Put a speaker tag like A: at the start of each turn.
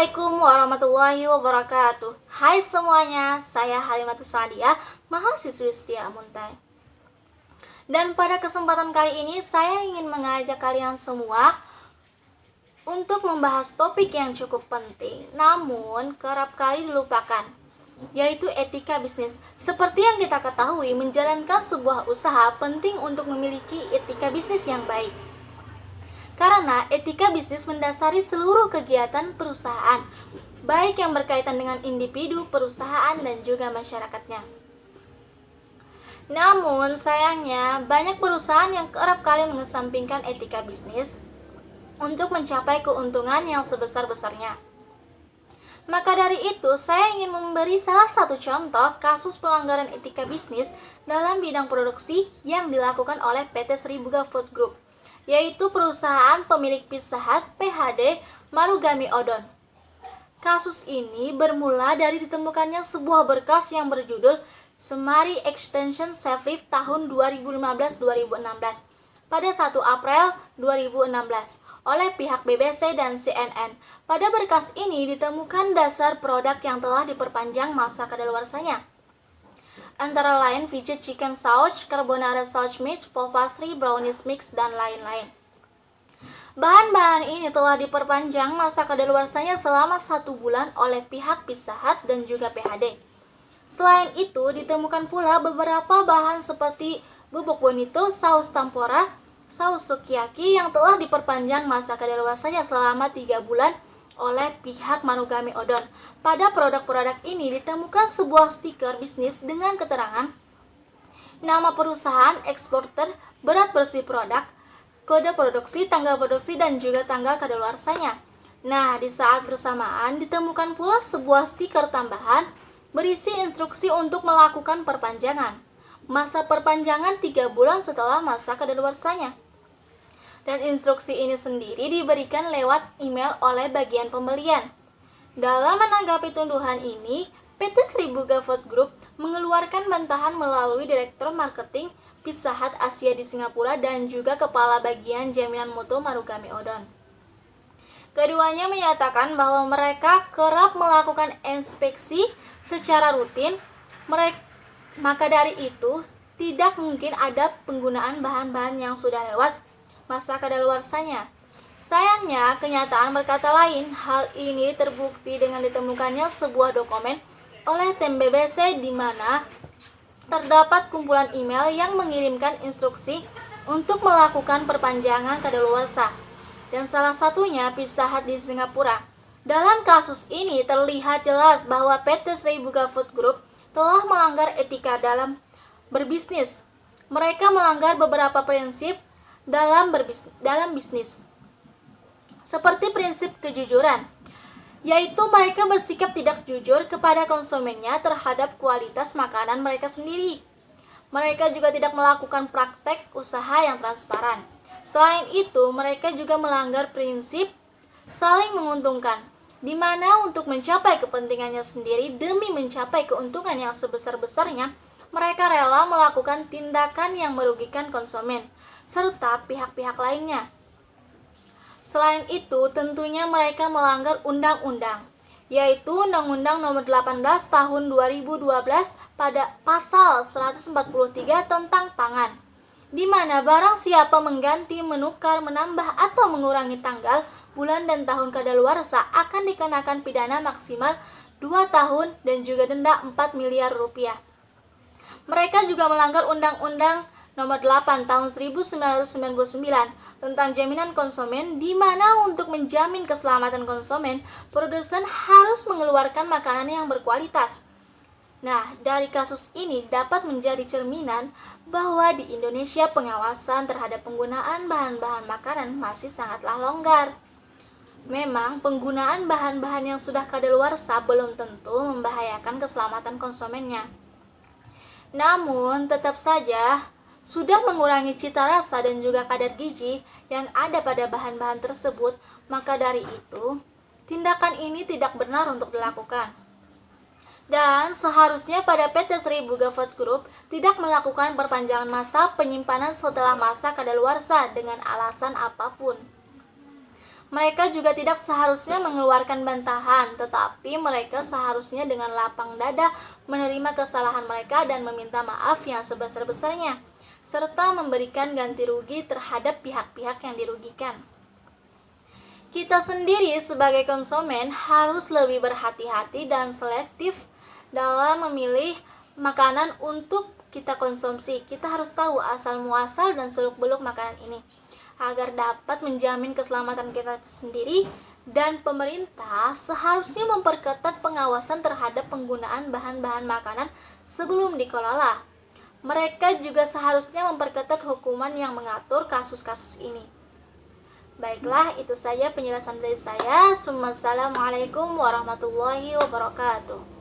A: Assalamualaikum warahmatullahi wabarakatuh. Hai semuanya, saya Halimatus Sa'diyah, mahasiswi setia Amuntai. Dan pada kesempatan kali ini saya ingin mengajak kalian semua untuk membahas topik yang cukup penting, namun kerap kali dilupakan, yaitu etika bisnis. Seperti yang kita ketahui, menjalankan sebuah usaha penting untuk memiliki etika bisnis yang baik. Karena etika bisnis mendasari seluruh kegiatan perusahaan, baik yang berkaitan dengan individu, perusahaan, dan juga masyarakatnya. Namun sayangnya banyak perusahaan yang kerap kali mengesampingkan etika bisnis untuk mencapai keuntungan yang sebesar-besarnya. Maka dari itu, saya ingin memberi salah satu contoh kasus pelanggaran etika bisnis dalam bidang produksi yang dilakukan oleh PT Sribuga Food Group, yaitu perusahaan pemilik Pizza Hut PHD Marugame Odon. Kasus ini bermula dari ditemukannya sebuah berkas yang berjudul Summary Extension Chef Lift tahun 2015-2016 pada 1 April 2016 oleh pihak BBC dan CNN. Pada berkas ini ditemukan dasar produk yang telah diperpanjang masa kadaluarsanya, antara lain Veggie Chicken Sauce, Carbonara Sauce Mix, Faux Pastry, Brownies Mix, dan lain-lain. Bahan-bahan ini telah diperpanjang masa kadaluarsanya selama 1 bulan oleh pihak Pizza Hut dan juga PHD. Selain itu, ditemukan pula beberapa bahan seperti bubuk bonito, saus tempura, saus sukiyaki yang telah diperpanjang masa kadaluarsanya selama 3 bulan oleh pihak Marugame Odon. Pada produk-produk ini ditemukan sebuah stiker bisnis dengan keterangan nama perusahaan, eksporter, berat bersih produk, kode produksi, tanggal produksi, dan juga tanggal kadaluarsanya. Nah, di saat bersamaan ditemukan pula sebuah stiker tambahan berisi instruksi untuk melakukan perpanjangan. Masa perpanjangan 3 bulan setelah masa kadaluarsanya. Dan instruksi ini sendiri diberikan lewat email oleh bagian pembelian. Dalam menanggapi tuduhan ini, PT Sribuga Food Group mengeluarkan bantahan melalui Direktur Marketing Pizza Hut Asia di Singapura dan juga Kepala Bagian Jaminan Mutu Marugame Odon. Keduanya menyatakan bahwa mereka kerap melakukan inspeksi secara rutin, maka dari itu tidak mungkin ada penggunaan bahan-bahan yang sudah lewat masa kadaluarsanya. Sayangnya, kenyataan berkata lain. Hal ini terbukti dengan ditemukannya sebuah dokumen oleh tim BBC di mana terdapat kumpulan email yang mengirimkan instruksi untuk melakukan perpanjangan kadaluarsa, dan salah satunya Pizza Hut di Singapura. Dalam kasus ini terlihat jelas bahwa PT Sribuga Food Group telah melanggar etika dalam berbisnis. Mereka melanggar beberapa prinsip dalam bisnis, seperti prinsip kejujuran, yaitu mereka bersikap tidak jujur kepada konsumennya terhadap kualitas makanan mereka sendiri. Mereka juga tidak melakukan praktek usaha yang transparan. Selain itu, mereka juga melanggar prinsip saling menguntungkan, di mana untuk mencapai kepentingannya sendiri demi mencapai keuntungan yang sebesar-besarnya, mereka rela melakukan tindakan yang merugikan konsumen serta pihak-pihak lainnya. Selain itu, tentunya mereka melanggar undang-undang, yaitu Undang-Undang Nomor 18 Tahun 2012 pada Pasal 143 tentang pangan, di mana barang siapa mengganti, menukar, menambah, atau mengurangi tanggal, bulan, dan tahun kadaluarsa akan dikenakan pidana maksimal 2 tahun dan juga denda 4 miliar rupiah. Mereka juga melanggar Undang-Undang Nomor 8 Tahun 1999 tentang jaminan konsumen, di mana untuk menjamin keselamatan konsumen, produsen harus mengeluarkan makanan yang berkualitas. Nah, dari kasus ini dapat menjadi cerminan bahwa di Indonesia pengawasan terhadap penggunaan bahan-bahan makanan masih sangatlah longgar. Memang penggunaan bahan-bahan yang sudah kadaluarsa belum tentu membahayakan keselamatan konsumennya. Namun, tetap saja sudah mengurangi cita rasa dan juga kadar gizi yang ada pada bahan-bahan tersebut, maka dari itu, tindakan ini tidak benar untuk dilakukan. Dan seharusnya pada PT Sribuga Food Group tidak melakukan perpanjangan masa penyimpanan setelah masa kadaluarsa dengan alasan apapun. Mereka juga tidak seharusnya mengeluarkan bantahan, tetapi mereka seharusnya dengan lapang dada menerima kesalahan mereka dan meminta maaf yang sebesar-besarnya, serta memberikan ganti rugi terhadap pihak-pihak yang dirugikan. Kita sendiri sebagai konsumen harus lebih berhati-hati dan selektif dalam memilih makanan untuk kita konsumsi. Kita harus tahu asal muasal dan seluk-beluk makanan ini agar dapat menjamin keselamatan kita sendiri, dan pemerintah seharusnya memperketat pengawasan terhadap penggunaan bahan-bahan makanan sebelum dikelola. Mereka juga seharusnya memperketat hukuman yang mengatur kasus-kasus ini. Baiklah, itu saja penjelasan dari saya. Assalamualaikum warahmatullahi wabarakatuh.